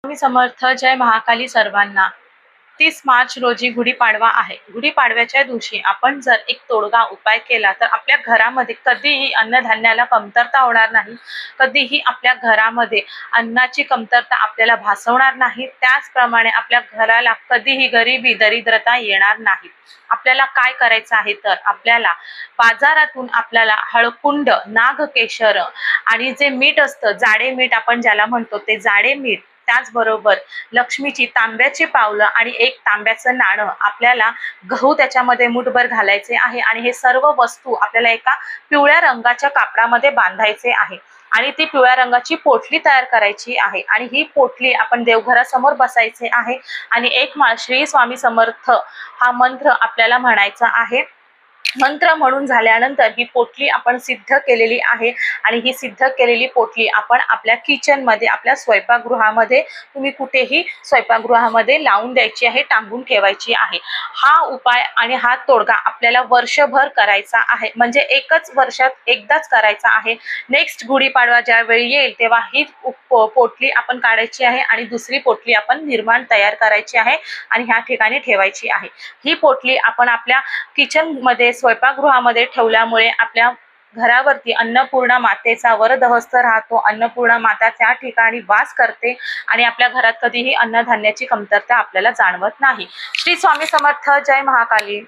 स्वामी समर्थ. जय महाकाली सर्वांना. 30 मार्च रोजी गुढीपाडवा आहे. गुढीपाडव्याच्या दिवशी आपण जर एक तोडगा उपाय केला तर आपल्या घरामध्ये कधीही अन्नधान्याला कमतरता होणार नाही. कधीही आपल्या घरामध्ये अन्नाची कमतरता आपल्याला भासवणार नाही. त्याचप्रमाणे आपल्या घराला कधीही गरिबी दरिद्रता येणार नाही. आपल्याला काय करायचं आहे तर आपल्याला बाजारातून आपल्याला हळकुंड, नागकेशर आणि जे मीठ असतं, जाडे मीठ आपण ज्याला म्हणतो, ते जाडे मीठ, त्याचबरोबर लक्ष्मीची तांब्याची पावलं आणि एक तांब्याचं नाणं, आपल्याला गहू त्याच्यामध्ये मुठभर घालायचे आहे आणि हे सर्व वस्तू आपल्याला एका पिवळ्या रंगाच्या कापडामध्ये बांधायचे आहे आणि ती पिवळ्या रंगाची पोटली तयार करायची आहे आणि ही पोटली आपण देवघरासमोर बसायचे आहे आणि एक माळ श्री स्वामी समर्थ हा मंत्र आपल्याला म्हणायचा आहे. मंत्र म्हणून झाल्यानंतर ही पोटली आपण सिद्ध केलेली आहे आणि ही सिद्ध केलेली पोटली आपण आपल्या किचन मध्ये, आपल्या स्वयंपाकगृहामध्ये, तुम्ही कुठेही स्वयंपाकगृहामध्ये लावून द्यायची आहे, टांगून ठेवायची आहे. हा उपाय आणि हा तोडगा आपल्याला वर्षभर करायचा आहे, म्हणजे एकच वर्षात एकदाच करायचा आहे. नेक्स्ट गुढीपाडवा ज्यावेळी येईल तेव्हा ही पोटली आपण काढायची आहे आणि दुसरी पोटली आपण निर्माण तयार करायची आहे आणि ह्या ठिकाणी ठेवायची आहे. ही पोटली आपण आपल्या किचन मध्ये, स्वयंपाकगृहामध्ये ठेवल्यामुळे आपल्या घरावरती अन्नपूर्णा मातेचा वरदहस्त राहतो. अन्नपूर्णा माता त्या ठिकाणी वास करते आणि आपल्या घरात कधीही अन्नधान्याची कमतरता आपल्याला जाणवत नाही. श्री स्वामी समर्थ. जय महाकाली.